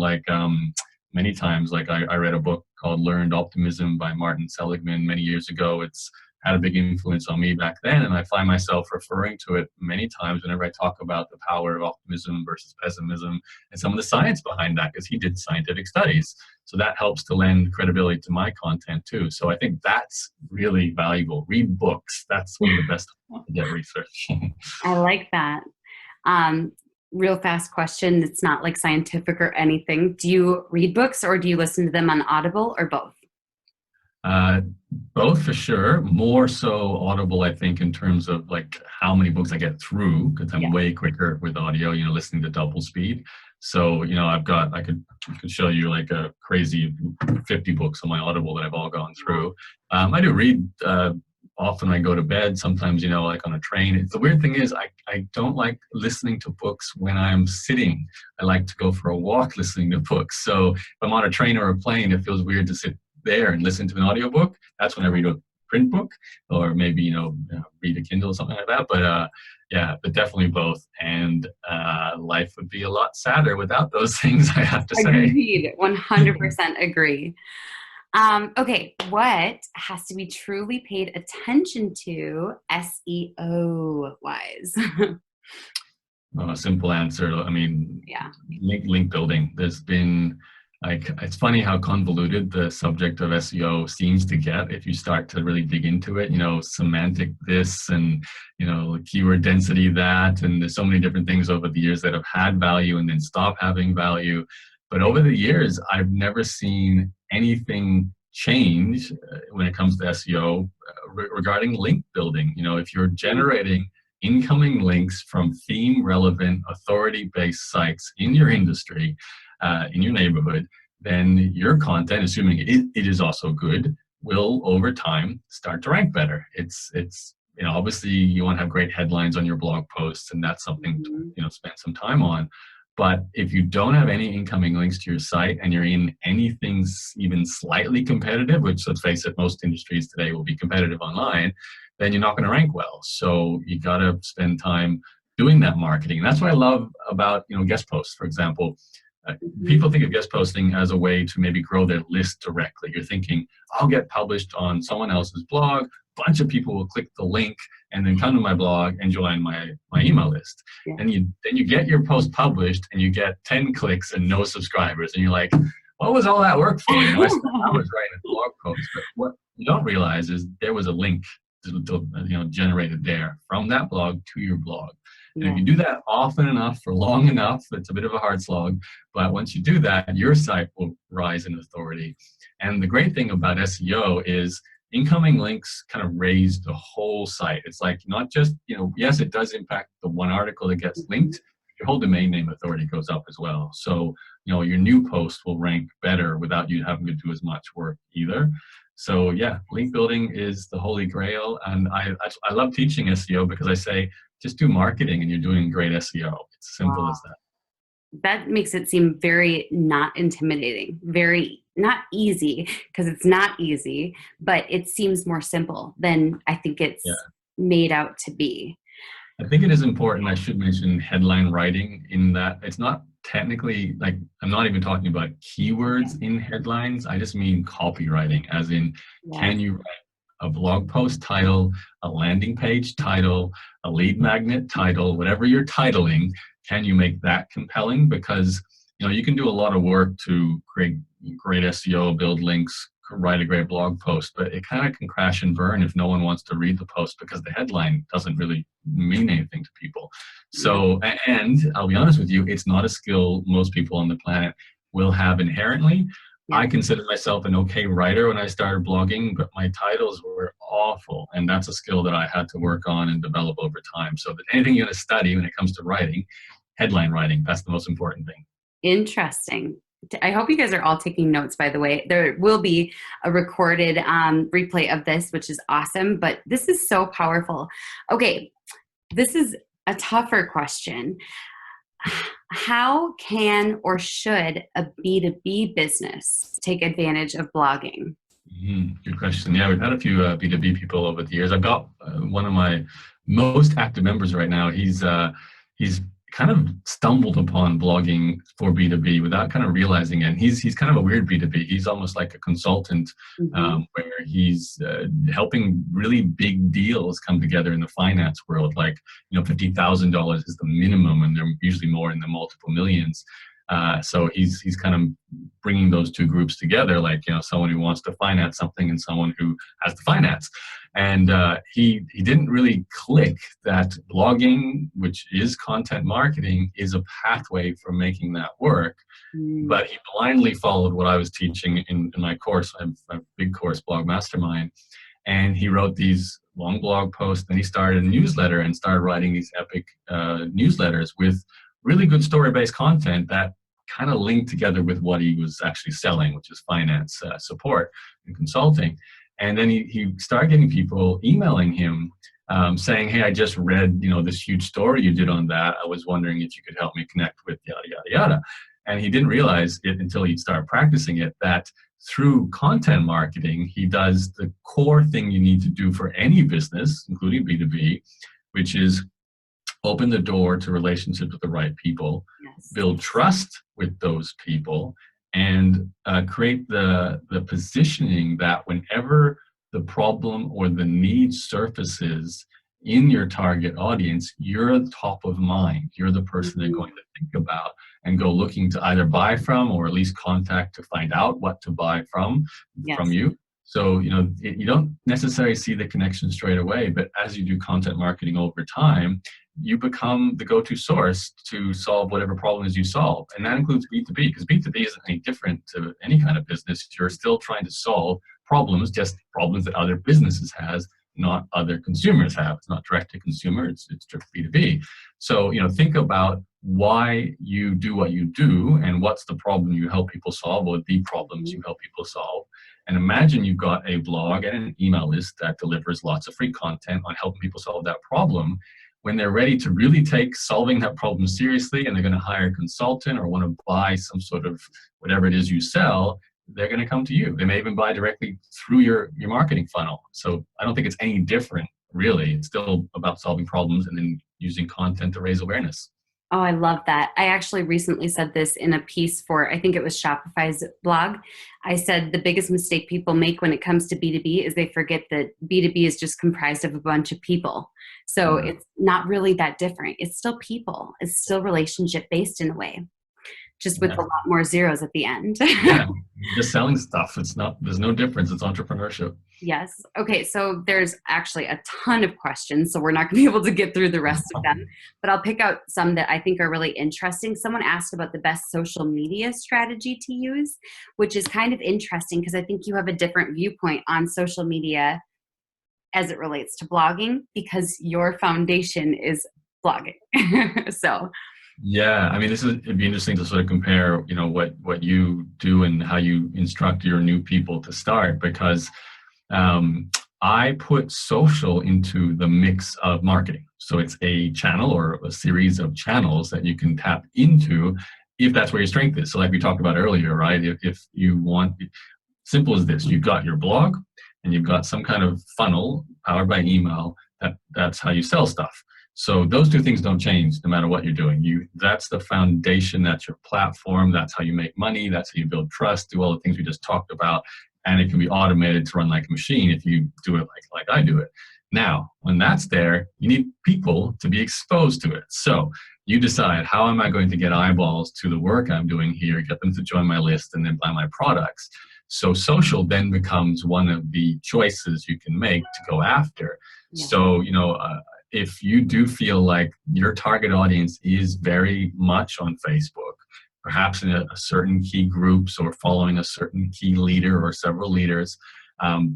many times, like I read a book called Learned Optimism by Martin Seligman many years ago. It's had a big influence on me back then, and I find myself referring to it many times whenever I talk about the power of optimism versus pessimism and some of the science behind that, because he did scientific studies. So that helps to lend credibility to my content too. So I think that's really valuable. Read books. That's one of the best ways to get research. I like that. Real fast question. It's not like scientific or anything. Do you read books or do you listen to them on Audible, or both? Both for sure. More so Audible, I think, in terms of like how many books I get through, because I'm way quicker with audio, listening to double speed. So, I could show you like a crazy 50 books on my Audible that I've all gone through. I do read often when I go to bed, sometimes, like on a train. The weird thing is I don't like listening to books when I'm sitting. I like to go for a walk listening to books. So if I'm on a train or a plane, it feels weird to sit there and listen to an audiobook. That's when I read a print book, or maybe read a Kindle or something like that. But but definitely both. And life would be a lot sadder without those things, I have to say. Agreed. 100% agree. Okay, what has to be truly paid attention to SEO wise? A simple answer. I mean, link building. There's been it's funny how convoluted the subject of SEO seems to get if you start to really dig into it. Semantic this and keyword density that, and there's so many different things over the years that have had value and then stop having value. But over the years, I've never seen anything change when it comes to SEO regarding link building. If you're generating incoming links from theme-relevant, authority-based sites in your industry, in your neighborhood, then your content, assuming it is also good, will over time start to rank better. It's obviously you want to have great headlines on your blog posts, and that's something to spend some time on. But if you don't have any incoming links to your site and you're in anything even slightly competitive, which, let's face it, most industries today will be competitive online, then you're not going to rank well. So you got to spend time doing that marketing. And that's what I love about guest posts, for example. People think of guest posting as a way to maybe grow their list directly. You're thinking, I'll get published on someone else's blog, a bunch of people will click the link and then come to my blog and join my email list. And then you get your post published and you get 10 clicks and no subscribers. And you're like, what was all that work for? I spent hours writing a blog post. But what you don't realize is there was a link generated there from that blog to your blog. And if you do that often enough for long enough, it's a bit of a hard slog, but once you do that, your site will rise in authority. And the great thing about SEO is incoming links kind of raise the whole site. It's like not just, yes, it does impact the one article that gets linked, your whole domain name authority goes up as well. So, your new post will rank better without you having to do as much work either. So link building is the holy grail. And I love teaching SEO because I say, just do marketing and you're doing great SEO. It's as simple as that. That makes it seem very not intimidating, very not easy, because it's not easy, but it seems more simple than I think it's made out to be. I think it is important. I should mention headline writing in that it's not technically, like, I'm not even talking about keywords in headlines. I just mean copywriting, as in, can you write a blog post title, a landing page title, a lead magnet title, whatever you're titling, can you make that compelling? Because, you can do a lot of work to create great SEO, build links, write a great blog post, but it kind of can crash and burn if no one wants to read the post because the headline doesn't really mean anything to people. So, and I'll be honest with you, it's not a skill most people on the planet will have inherently. I consider myself an okay writer when I started blogging, but my titles were awful. And that's a skill that I had to work on and develop over time. So if anything you're going to study when it comes to writing, headline writing, that's the most important thing. Interesting. I hope you guys are all taking notes, by the way. There will be a recorded replay of this, which is awesome, but this is so powerful. Okay, this is a tougher question. How can or should a B2B business take advantage of blogging? Good question. Yeah, we've had a few B2B people over the years. I've got one of my most active members right now. He's kind of stumbled upon blogging for B2B without kind of realizing it. And he's kind of a weird B2B. He's almost like a consultant, where he's helping really big deals come together in the finance world. Like, $50,000 is the minimum, and they're usually more in the multiple millions. So he's kind of bringing those two groups together, like, someone who wants to finance something and someone who has to finance. And he didn't really click that blogging, which is content marketing, is a pathway for making that work. But he blindly followed what I was teaching in my course. I have a big course, Blog Mastermind. And he wrote these long blog posts, and he started a newsletter and started writing these epic newsletters with really good story-based content that kind of linked together with what he was actually selling, which is finance support and consulting. And then he started getting people emailing him saying, hey, I just read, this huge story you did on that. I was wondering if you could help me connect with yada, yada, yada. And he didn't realize it until he started practicing it, that through content marketing, he does the core thing you need to do for any business, including B2B, which is open the door to relationships with the right people, build trust with those people, and create the positioning that whenever the problem or the need surfaces in your target audience, you're top of mind. You're the person they're going to think about and go looking to either buy from, or at least contact to find out what to buy from you. So, you don't necessarily see the connection straight away, but as you do content marketing over time, you become the go-to source to solve whatever problem is you solve. And that includes B2B, because B2B isn't any different to any kind of business. You're still trying to solve problems, just problems that other businesses has, not other consumers have. It's not direct to consumer, it's direct B2B. So, think about why you do what you do and what's the problem you help people solve, or the problems you help people solve. And imagine you've got a blog and an email list that delivers lots of free content on helping people solve that problem. When they're ready to really take solving that problem seriously, and they're going to hire a consultant or want to buy some sort of whatever it is you sell, they're going to come to you. They may even buy directly through your marketing funnel. So I don't think it's any different, really. It's still about solving problems and then using content to raise awareness. Oh, I love that. I actually recently said this in a piece for, I think it was Shopify's blog. I said the biggest mistake people make when it comes to B2B is they forget that B2B is just comprised of a bunch of people. So it's not really that different. It's still people. It's still relationship based in a way, just with a lot more zeros at the end. Just selling stuff. There's no difference. It's entrepreneurship. Yes. Okay. So there's actually a ton of questions, so we're not going to be able to get through the rest of them, but I'll pick out some that I think are really interesting. Someone asked about the best social media strategy to use, which is kind of interesting because I think you have a different viewpoint on social media as it relates to blogging, because your foundation is blogging. So yeah, I mean, it'd be interesting to sort of compare, what you do and how you instruct your new people to start, because I put social into the mix of marketing. So it's a channel or a series of channels that you can tap into if that's where your strength is. So like we talked about earlier, right? If you want, simple as this, you've got your blog and you've got some kind of funnel powered by email, that's how you sell stuff. So those two things don't change no matter what you're doing. That's the foundation, that's your platform, that's how you make money, that's how you build trust, do all the things we just talked about. And it can be automated to run like a machine if you do it like I do it. Now, when that's there, you need people to be exposed to it. So you decide, how am I going to get eyeballs to the work I'm doing here, get them to join my list and then buy my products? So social then becomes one of the choices you can make to go after. Yeah. So, if you do feel like your target audience is very much on Facebook, perhaps in a certain key groups or following a certain key leader or several leaders,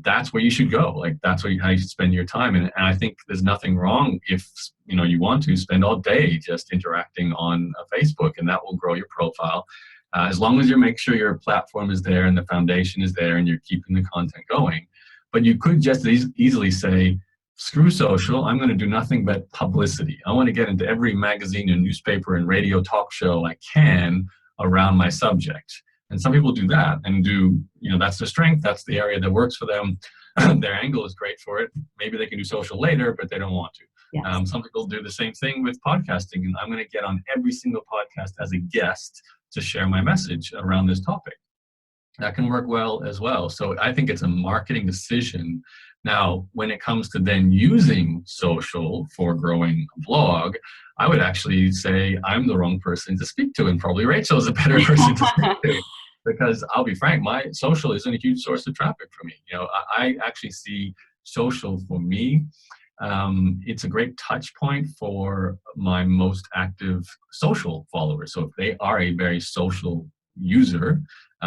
that's where you should go. Like that's how you should spend your time. And I think there's nothing wrong if you want to spend all day just interacting on Facebook, and that will grow your profile. As long as you make sure your platform is there and the foundation is there and you're keeping the content going. But you could just easily say, screw social. I'm going to do nothing but publicity. I want to get into every magazine and newspaper and radio talk show I can around my subject. And some people do that and do, that's their strength. That's the area that works for them. Their angle is great for it. Maybe they can do social later, but they don't want to. Yes. Some people do the same thing with podcasting. And I'm going to get on every single podcast as a guest to share my message around this topic. That can work well as well. So I think it's a marketing decision. Now, when it comes to then using social for growing a blog, I would actually say I'm the wrong person to speak to, and probably Rachel's a better person to speak to. Because I'll be frank, my social isn't a huge source of traffic for me. I actually see social for me. It's a great touch point for my most active social followers. So if they are a very social user,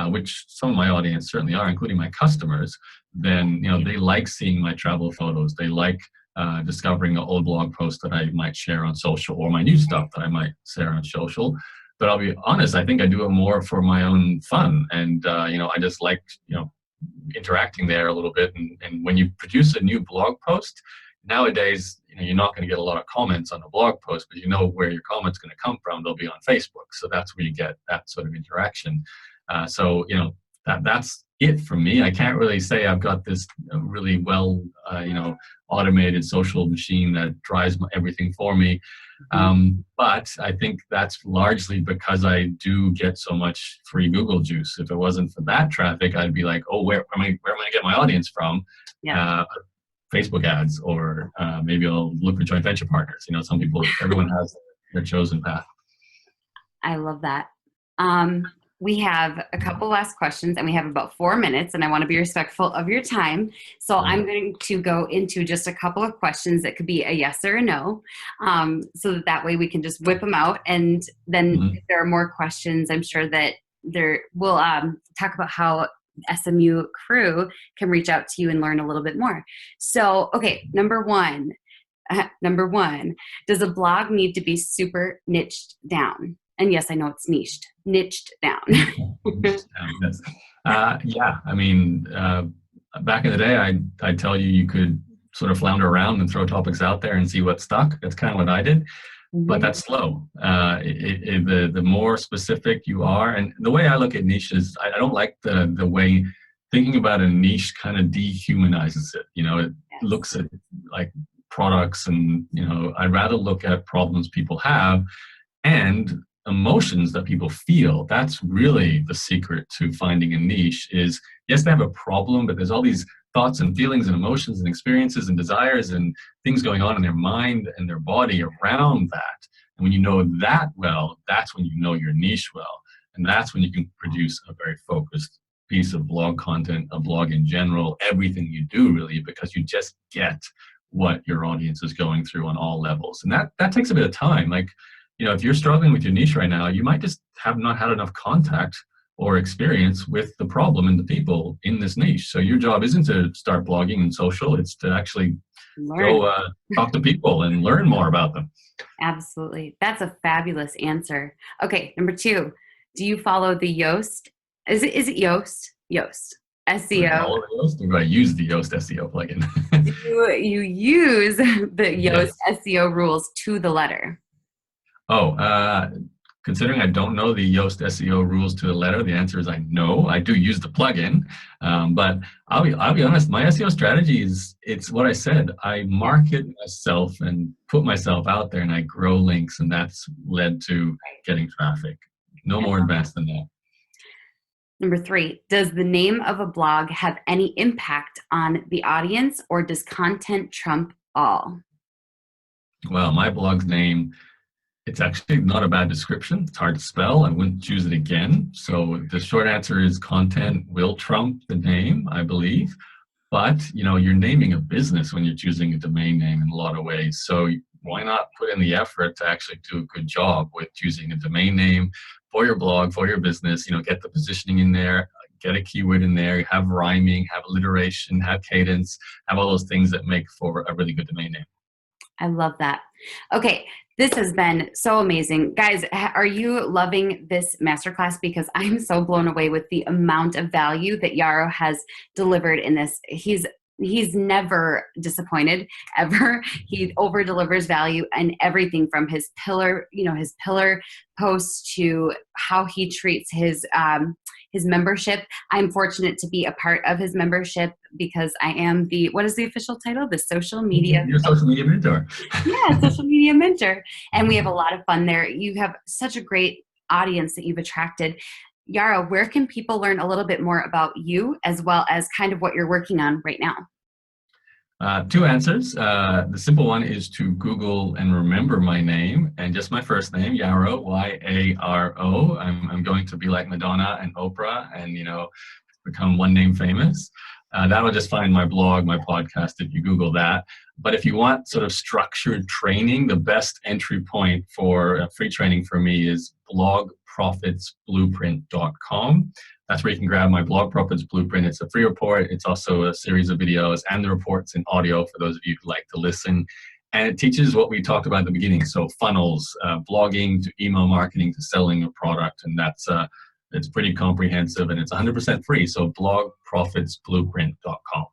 which some of my audience certainly are, including my customers, then they like seeing my travel photos. They like discovering an old blog post that I might share on social, or my new stuff that I might share on social. But I'll be honest, I think I do it more for my own fun. And, I just like, interacting there a little bit. And when you produce a new blog post, nowadays, you're not going to get a lot of comments on a blog post, but where your comment's going to come from. They'll be on Facebook. So that's where you get that sort of interaction. That's it for me. I can't really say I've got this really well, automated social machine that drives everything for me. But I think that's largely because I do get so much free Google juice. If it wasn't for that traffic, I'd be like, oh, where am I going to get my audience from? Yeah. Facebook ads, or maybe I'll look for joint venture partners. Some people, everyone has their chosen path. I love that. We have a couple last questions, and we have about 4 minutes, and I want to be respectful of your time. So I'm going to go into just a couple of questions that could be a yes or a no, so that way we can just whip them out. And then if there are more questions, I'm sure that we'll talk about how SMU crew can reach out to you and learn a little bit more. So, okay, number one, does a blog need to be super niched down? And yes, I know it's niched down. Yeah, I mean, back in the day, I'd tell you could sort of flounder around and throw topics out there and see what stuck. That's kind of what I did. But that's slow. The more specific you are, and the way I look at niches, I don't like the way thinking about a niche kind of dehumanizes it. It looks at like products, and I'd rather look at problems people have and emotions that people feel. That's really the secret to finding a niche. Is yes, they have a problem, but there's all these thoughts and feelings and emotions and experiences and desires and things going on in their mind and their body around that. And when you know that well, that's when you know your niche well. And that's when you can produce a very focused piece of blog content, a blog in general, everything you do really, because you just get what your audience is going through on all levels. And that takes a bit of time. Like, if you're struggling with your niche right now, you might just have not had enough contact or experience with the problem and the people in this niche. So your job isn't to start blogging and social, it's to actually go talk to people and learn more about them. Absolutely. That's a fabulous answer. Okay, number 2, do you follow the Yoast? Is it Yoast? Yoast. SEO. I use the Yoast SEO plugin. you use the Yoast SEO rules to the letter. Considering I don't know the Yoast SEO rules to the letter, the answer is I know. I do use the plugin, but I'll be honest. My SEO strategy it's what I said. I market myself and put myself out there, and I grow links, and that's led to getting traffic. No more advanced than that. Number 3, does the name of a blog have any impact on the audience, or does content trump all? Well, my blog's name, it's actually not a bad description. It's hard to spell. I wouldn't choose it again. So the short answer is content will trump the name, I believe. But, you're naming a business when you're choosing a domain name in a lot of ways. So why not put in the effort to actually do a good job with choosing a domain name for your blog, for your business, get the positioning in there, get a keyword in there, have rhyming, have alliteration, have cadence, have all those things that make for a really good domain name. I love that. Okay, this has been so amazing. Guys, are you loving this masterclass? Because I'm so blown away with the amount of value that Yaro has delivered in this. He's he's never disappointed ever. He over delivers value, and everything from his pillar, his pillar posts to how he treats his membership. I'm fortunate to be a part of his membership because I am what is the official title? The social media. You're a social media mentor. Yeah, social media mentor. And we have a lot of fun there. You have such a great audience that you've attracted. Yaro, where can people learn a little bit more about you as well as kind of what you're working on right now? Two answers. The simple one is to Google and remember my name and just my first name, Yaro, Y-A-R-O. I'm going to be like Madonna and Oprah and, become one name famous. That will just find my blog, my podcast, if you Google that. But if you want sort of structured training, the best entry point for free training for me is blogprofitsblueprint.com. That's where you can grab my Blog Profits Blueprint. It's a free report. It's also a series of videos and the reports in audio for those of you who like to listen. And it teaches what we talked about at the beginning. So funnels, blogging to email marketing to selling a product. And it's pretty comprehensive and it's 100% free. So blogprofitsblueprint.com.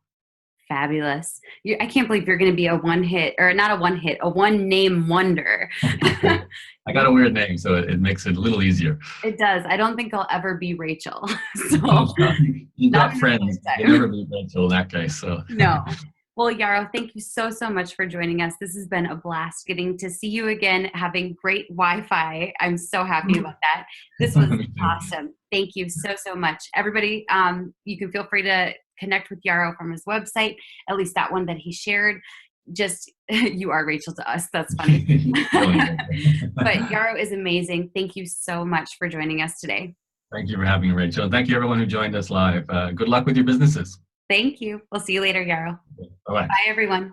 Fabulous. I can't believe you're going to be a one-name wonder. I got a weird name, so it makes it a little easier. It does. I don't think I'll ever be Rachel. So you got friends. You'll never be Rachel in that case. So. No. Well, Yaro, thank you so much for joining us. This has been a blast getting to see you again, having great Wi-Fi. I'm so happy about that. This was awesome. Thank you so much. Everybody, you can feel free to connect with Yaro from his website, at least that one that he shared. Just, you are Rachel to us. That's funny. But Yaro is amazing. Thank you so much for joining us today. Thank you for having me, Rachel. And thank you everyone who joined us live. Good luck with your businesses. Thank you. We'll see you later, Yaro. Bye-bye. Bye, everyone.